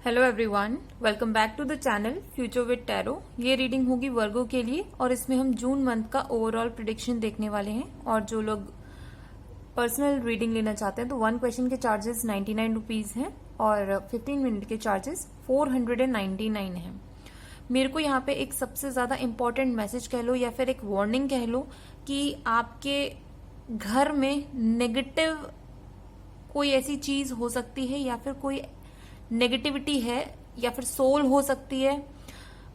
Hello everyone, welcome back to the channel future with tarot. ये reading होगी Virgo के लिए और इसमें हम जून मंथ का ओवरऑल प्रिडिक्शन देखने वाले हैं। और जो लोग पर्सनल रीडिंग लेना चाहते हैं तो 1 क्वेश्चन के चार्जेस 99 रुपीज हैं और 15 मिनट के चार्जेस 499 हैं। मेरे को यहाँ पे एक सबसे ज्यादा इंपॉर्टेंट मैसेज कह लो या फिर एक वार्निंग कह लो कि आपके घर में नेगेटिव कोई ऐसी चीज हो सकती है या फिर कोई नेगेटिविटी है या फिर सोल हो सकती है।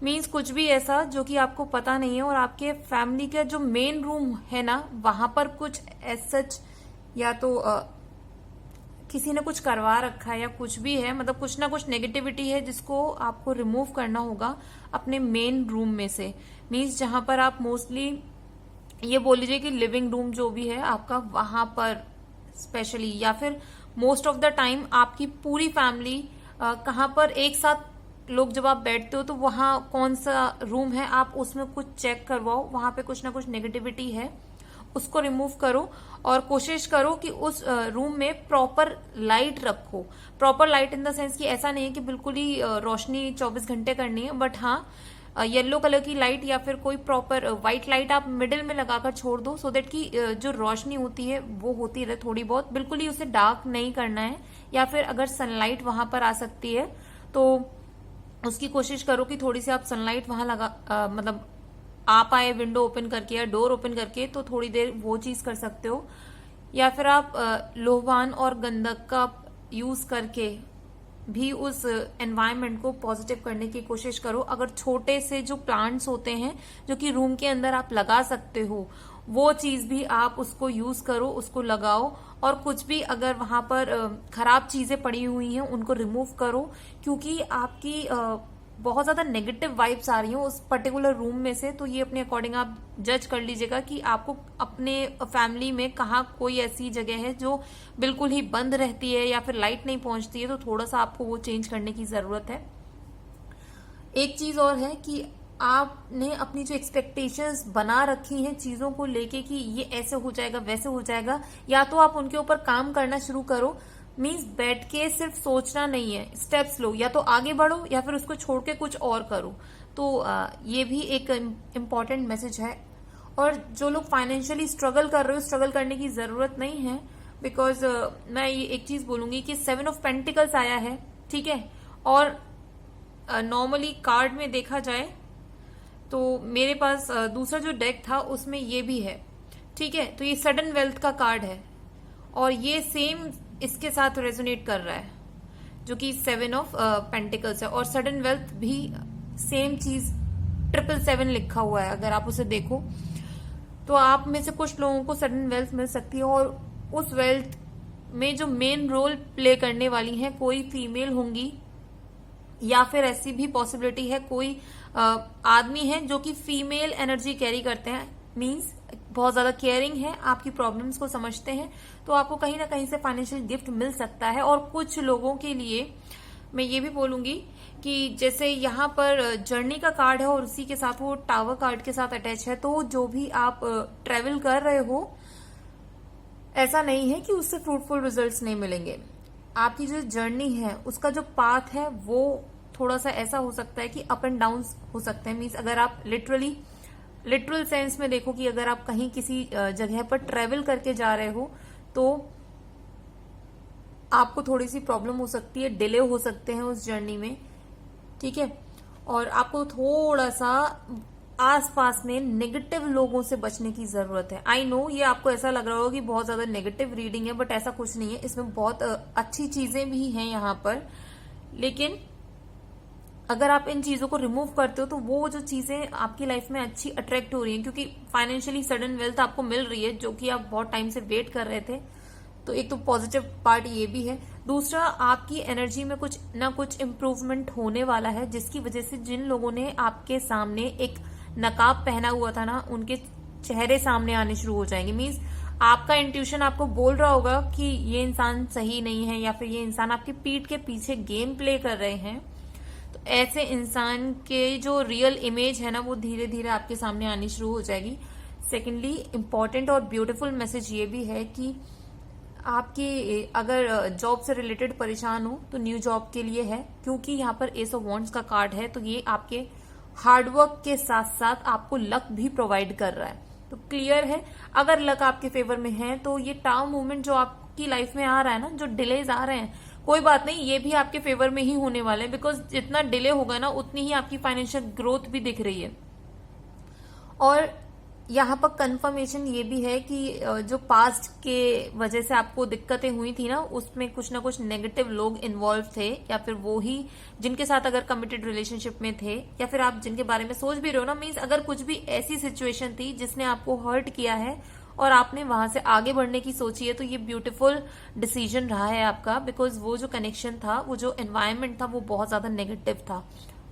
मीन्स कुछ भी ऐसा जो कि आपको पता नहीं है और आपके फैमिली का जो मेन रूम है ना वहां पर कुछ सच या तो किसी ने कुछ करवा रखा है या कुछ भी है, मतलब कुछ ना कुछ नेगेटिविटी है जिसको आपको रिमूव करना होगा अपने मेन रूम में से। मीन्स जहां पर आप मोस्टली ये बोल लीजिए कि लिविंग रूम जो भी है आपका वहां पर स्पेशली या फिर मोस्ट ऑफ द टाइम आपकी पूरी फैमिली कहाँ पर एक साथ लोग जब आप बैठते हो तो वहां कौन सा रूम है आप उसमें कुछ चेक करवाओ। वहां पे कुछ ना कुछ नेगेटिविटी है, उसको रिमूव करो और कोशिश करो कि उस रूम में प्रॉपर लाइट रखो। Proper light in the sense कि ऐसा नहीं है कि बिल्कुल ही रोशनी 24 घंटे करनी है, बट हाँ येलो कलर की लाइट या फिर कोई प्रॉपर व्हाइट लाइट आप मिडिल में लगाकर छोड़ दो सो दैट कि जो रोशनी होती है वो होती रहे थोड़ी बहुत। बिल्कुल ही उसे डार्क नहीं करना है, या फिर अगर सनलाइट वहां पर आ सकती है तो उसकी कोशिश करो कि थोड़ी सी आप सनलाइट वहां लगा मतलब आ पाए विंडो ओपन करके या डोर ओपन करके, तो थोड़ी देर वो चीज कर सकते हो। या फिर आप लोहवान और गंधक का यूज करके भी उस एनवायरनमेंट को पॉजिटिव करने की कोशिश करो। अगर छोटे से जो प्लांट्स होते हैं जो कि रूम के अंदर आप लगा सकते हो वो चीज भी आप उसको यूज करो, उसको लगाओ। और कुछ भी अगर वहां पर खराब चीजें पड़ी हुई हैं उनको रिमूव करो, क्योंकि आपकी बहुत ज्यादा नेगेटिव वाइब्स आ रही हैं उस पर्टिकुलर रूम में से। तो ये अपने अकॉर्डिंग आप जज कर लीजिएगा कि आपको अपने फैमिली में कहाँ कोई ऐसी जगह है जो बिल्कुल ही बंद रहती है या फिर लाइट नहीं पहुंचती है, तो थोड़ा सा आपको वो चेंज करने की जरूरत है। एक चीज और है कि आपने अपनी जो एक्सपेक्टेशंस बना रखी हैं चीजों को लेके कि ये ऐसे हो जाएगा वैसे हो जाएगा, या तो आप उनके ऊपर काम करना शुरू करो। मीन्स बैठ के सिर्फ सोचना नहीं है, स्टेप्स लो, या तो आगे बढ़ो या फिर उसको छोड़ के कुछ और करो। तो ये भी एक इम्पॉर्टेंट मैसेज है। और जो लोग फाइनेंशियली स्ट्रगल कर रहे हो, स्ट्रगल करने की जरूरत नहीं है, बिकॉज मैं ये एक चीज बोलूंगी कि 7 ऑफ पेंटिकल्स आया है, ठीक है। और नॉर्मली कार्ड में देखा जाए तो मेरे पास दूसरा जो डेक था उसमें ये भी है, ठीक है। तो ये सडन वेल्थ का कार्ड है और ये सेम इसके साथ रेजोनेट कर रहा है जो कि 7 ऑफ पेंटिकल्स है। और सडन वेल्थ भी सेम चीज 777 लिखा हुआ है। अगर आप उसे देखो तो आप में से कुछ लोगों को सडन वेल्थ मिल सकती है और उस वेल्थ में जो मेन रोल प्ले करने वाली है कोई फीमेल होंगी, या फिर ऐसी भी पॉसिबिलिटी है कोई आदमी है जो कि फीमेल एनर्जी कैरी करते हैं। मींस बहुत ज्यादा केयरिंग है, आपकी प्रॉब्लम्स को समझते हैं, तो आपको कहीं ना कहीं से फाइनेंशियल गिफ्ट मिल सकता है। और कुछ लोगों के लिए मैं ये भी बोलूंगी कि जैसे यहाँ पर जर्नी का कार्ड है और उसी के साथ वो टावर कार्ड के साथ अटैच है, तो जो भी आप ट्रेवल कर रहे हो ऐसा नहीं है कि उससे फ्रूटफुल रिजल्ट्स नहीं मिलेंगे। आपकी जो जर्नी है उसका जो पाथ है वो थोड़ा सा ऐसा हो सकता है कि अप एंड डाउन हो सकते हैं। मीन्स अगर आप लिटरल सेंस में देखो कि अगर आप कहीं किसी जगह पर ट्रेवल करके जा रहे हो तो आपको थोड़ी सी प्रॉब्लम हो सकती है, डिले हो सकते हैं उस जर्नी में, ठीक है। और आपको थोड़ा सा आसपास में नेगेटिव लोगों से बचने की जरूरत है। आई नो ये आपको ऐसा लग रहा होगा कि बहुत ज्यादा नेगेटिव रीडिंग है, बट ऐसा कुछ नहीं है। इसमें बहुत अच्छी चीजें भी हैं यहाँ पर, लेकिन अगर आप इन चीजों को रिमूव करते हो तो वो जो चीजें आपकी लाइफ में अच्छी अट्रैक्ट हो रही हैं, क्योंकि फाइनेंशियली सडन वेल्थ आपको मिल रही है जो कि आप बहुत टाइम से वेट कर रहे थे। तो एक तो पॉजिटिव पार्ट ये भी है। दूसरा, आपकी एनर्जी में कुछ ना कुछ इम्प्रूवमेंट होने वाला है, जिसकी वजह से जिन लोगों ने आपके सामने एक नकाब पहना हुआ था ना, उनके चेहरे सामने आने शुरू हो जाएंगे। मीन्स आपका इंट्यूशन आपको बोल रहा होगा कि ये इंसान सही नहीं है या फिर ये इंसान आपकी पीठ के पीछे गेम प्ले कर रहे हैं। तो ऐसे इंसान के जो रियल इमेज है ना वो धीरे धीरे आपके सामने आनी शुरू हो जाएगी। सेकेंडली, इंपॉर्टेंट और ब्यूटीफुल मैसेज ये भी है कि आपकी अगर जॉब से रिलेटेड परेशान हो तो न्यू जॉब के लिए है, क्योंकि यहाँ पर एस ऑफ वॉन्ड्स का कार्ड है, तो ये आपके हार्डवर्क के साथ साथ आपको लक भी प्रोवाइड कर रहा है। तो क्लियर है, अगर लक आपके फेवर में है तो ये टाउन मूवमेंट जो आपकी लाइफ में आ रहा है ना, जो डिलेज आ रहे हैं, कोई बात नहीं, ये भी आपके फेवर में ही होने वाले हैं, बिकॉज जितना डिले होगा ना उतनी ही आपकी फाइनेंशियल ग्रोथ भी दिख रही है। और यहाँ पर कंफर्मेशन ये भी है कि जो पास्ट के वजह से आपको दिक्कतें हुई थी ना, उसमें कुछ ना कुछ नेगेटिव लोग इन्वॉल्व थे, या फिर वो ही जिनके साथ अगर कमिटेड रिलेशनशिप में थे, या फिर आप जिनके बारे में सोच भी रहे हो ना, मीन्स अगर कुछ भी ऐसी सिचुएशन थी जिसने आपको हर्ट किया है और आपने वहां से आगे बढ़ने की सोची है, तो ये ब्यूटीफुल डिसीजन रहा है आपका, बिकॉज वो जो कनेक्शन था, वो जो एनवायरमेंट था, वो बहुत ज्यादा नेगेटिव था,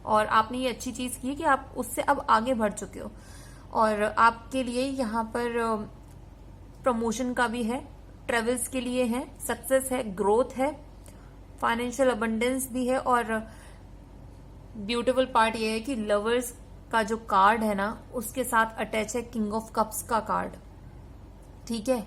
और आपने ये अच्छी चीज की कि आप उससे अब आगे बढ़ चुके हो। और आपके लिए यहाँ पर प्रमोशन का भी है, ट्रेवल्स के लिए है, सक्सेस है, ग्रोथ है, फाइनेंशियल अबंडेंस भी है। और ब्यूटीफुल पार्ट ये है कि लवर्स का जो कार्ड है ना, उसके साथ अटैच है किंग ऑफ कप्स का कार्ड। ठीक है,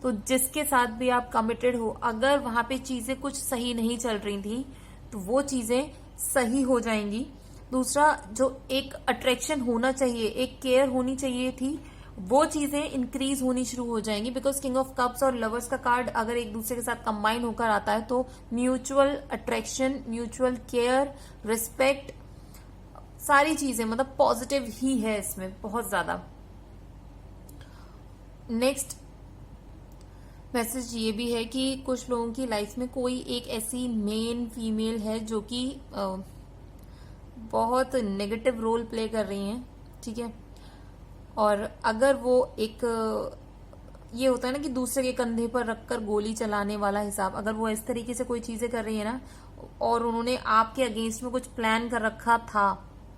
तो जिसके साथ भी आप कमिटेड हो, अगर वहां पे चीजें कुछ सही नहीं चल रही थी तो वो चीजें सही हो जाएंगी। दूसरा, जो एक अट्रैक्शन होना चाहिए, एक केयर होनी चाहिए थी, वो चीजें इंक्रीज होनी शुरू हो जाएंगी, बिकॉज किंग ऑफ कप्स और लवर्स का कार्ड अगर एक दूसरे के साथ कंबाइन होकर आता है तो mutual attraction, mutual care, respect, सारी चीजें मतलब पॉजिटिव ही है इसमें बहुत ज्यादा। नेक्स्ट मैसेज ये भी है कि कुछ लोगों की लाइफ में कोई एक ऐसी मेन फीमेल है जो कि बहुत नेगेटिव रोल प्ले कर रही हैं। ठीक है, और अगर वो एक ये होता है ना कि दूसरे के कंधे पर रखकर गोली चलाने वाला हिसाब, अगर वो इस तरीके से कोई चीजें कर रही है ना, और उन्होंने आपके अगेंस्ट में कुछ प्लान कर रखा था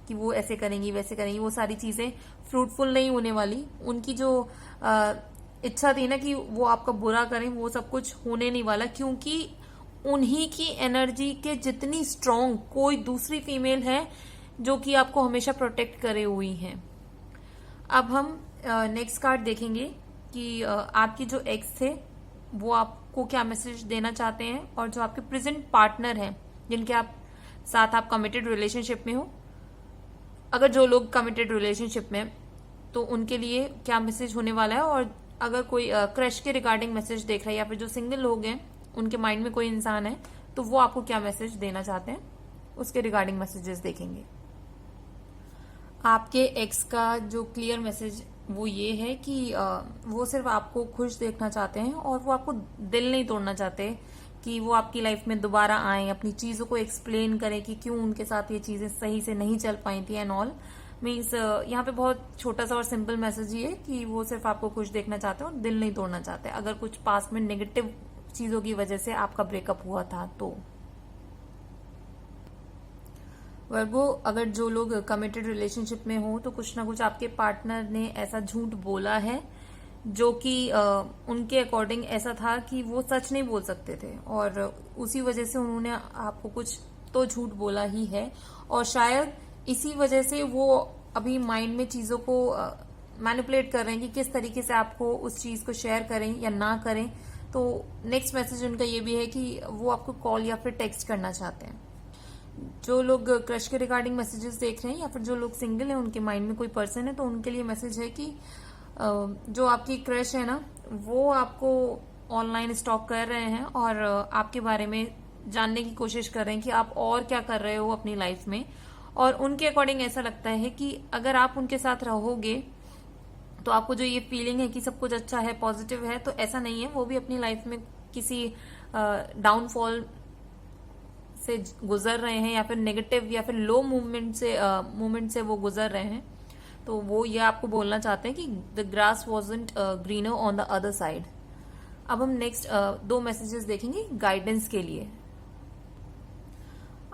कि वो ऐसे करेंगी वैसे करेंगी, वो सारी चीजें फ्रूटफुल नहीं होने वाली। उनकी जो इच्छा थी ना कि वो आपका बुरा करें, वो सब कुछ होने नहीं वाला, क्योंकि उन्हीं की एनर्जी के जितनी स्ट्रांग कोई दूसरी फीमेल है जो कि आपको हमेशा प्रोटेक्ट करे हुई है। अब हम नेक्स्ट कार्ड देखेंगे कि आपकी जो एक्स थे वो आपको क्या मैसेज देना चाहते हैं, और जो आपके प्रेजेंट पार्टनर हैं जिनके साथ आप कमिटेड रिलेशनशिप में हो, अगर जो लोग कमिटेड रिलेशनशिप में तो उनके लिए क्या मैसेज होने वाला है, और अगर कोई क्रश के रिगार्डिंग मैसेज देख रहा है, या फिर जो सिंगल लोग हैं उनके माइंड में कोई इंसान है तो वो आपको क्या मैसेज देना चाहते हैं, उसके रिगार्डिंग मैसेजेस देखेंगे। आपके एक्स का जो क्लियर मैसेज वो ये है कि वो सिर्फ आपको खुश देखना चाहते हैं, और वो आपको दिल नहीं तोड़ना चाहते कि वो आपकी लाइफ में दोबारा आए, अपनी चीजों को एक्सप्लेन करें कि क्यों उनके साथ ये चीजें सही से नहीं चल पाई थी एंड ऑल। मीन्स यहाँ पे बहुत छोटा सा और सिंपल मैसेज ये है कि वो सिर्फ आपको खुश देखना चाहते हैं और दिल नहीं तोड़ना चाहते, अगर कुछ पास में नेगेटिव चीजों की वजह से आपका ब्रेकअप हुआ था तो। वर्गो, अगर जो लोग कमिटेड रिलेशनशिप में हो तो कुछ ना कुछ आपके पार्टनर ने ऐसा झूठ बोला है जो कि उनके अकॉर्डिंग ऐसा था कि वो सच नहीं बोल सकते थे, और उसी वजह से उन्होंने आपको कुछ तो झूठ बोला ही है, और शायद इसी वजह से वो अभी माइंड में चीजों को मैनिपुलेट कर रहे हैं कि किस तरीके से आपको उस चीज को शेयर करें या ना करें। तो नेक्स्ट मैसेज उनका ये भी है कि वो आपको कॉल या फिर टेक्स्ट करना चाहते हैं। जो लोग क्रश के रिगार्डिंग मैसेजेस देख रहे हैं, या फिर जो लोग सिंगल हैं उनके माइंड में कोई पर्सन है, तो उनके लिए मैसेज है कि जो आपकी क्रश है ना, वो आपको ऑनलाइन स्टॉक कर रहे हैं और आपके बारे में जानने की कोशिश कर रहे हैं कि आप और क्या कर रहे हो अपनी लाइफ में, और उनके अकॉर्डिंग ऐसा लगता है कि अगर आप उनके साथ रहोगे तो आपको जो ये फीलिंग है कि सब कुछ अच्छा है, पॉजिटिव है, तो ऐसा नहीं है। वो भी अपनी लाइफ में किसी डाउनफॉल से गुजर रहे हैं, या फिर नेगेटिव या फिर लो मूवमेंट से वो गुजर रहे हैं, तो वो ये आपको बोलना चाहते हैं कि the grass wasn't greener on the other side. अब हम नेक्स्ट 2 मैसेजेस देखेंगे गाइडेंस के लिए।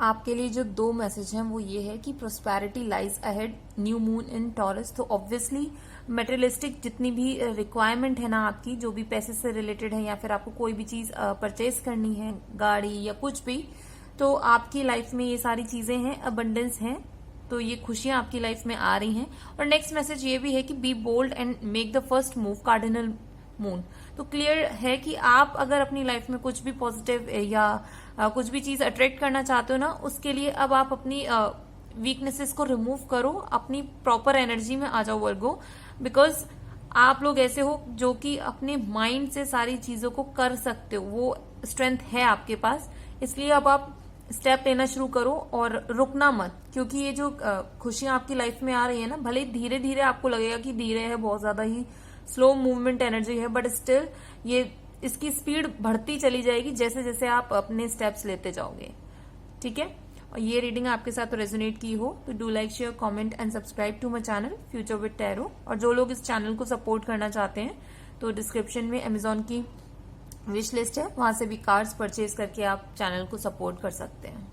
आपके लिए जो 2 मैसेज हैं वो ये है कि prosperity lies ahead, new moon in taurus. तो ऑब्वियसली मेटेरियलिस्टिक जितनी भी रिक्वायरमेंट है ना आपकी, जो भी पैसे से रिलेटेड है, या फिर आपको कोई भी चीज परचेज करनी है, गाड़ी या कुछ भी, तो आपकी लाइफ में ये सारी चीजें हैं, अबंडेंस है, तो ये खुशियां आपकी लाइफ में आ रही हैं। और नेक्स्ट मैसेज ये भी है कि be bold and make the first move, cardinal moon. तो क्लियर है कि आप अगर अपनी लाइफ में कुछ भी पॉजिटिव या कुछ भी चीज अट्रैक्ट करना चाहते हो ना, उसके लिए अब आप अपनी वीकनेसेस को रिमूव करो, अपनी प्रॉपर एनर्जी में आ जाओ वर्गो। बिकॉज आप लोग ऐसे हो जो कि अपने माइंड से सारी चीजों को कर सकते हो, वो स्ट्रेंथ है आपके पास। इसलिए अब आप स्टेप लेना शुरू करो और रुकना मत, क्योंकि ये जो खुशियां आपकी लाइफ में आ रही है ना, भले ही धीरे धीरे आपको लगेगा कि धीरे है, बहुत ज्यादा ही स्लो मूवमेंट एनर्जी है, बट स्टिल ये इसकी स्पीड बढ़ती चली जाएगी जैसे जैसे आप अपने स्टेप्स लेते जाओगे। ठीक है, और ये रीडिंग आपके साथ रेजोनेट की हो तो do like, share, comment and subscribe to my channel future with tarot. और जो लोग इस चैनल को सपोर्ट करना चाहते हैं तो डिस्क्रिप्शन में अमेजोन की विश लिस्ट है, वहां से भी कार्ड्स परचेज करके आप चैनल को सपोर्ट कर सकते हैं।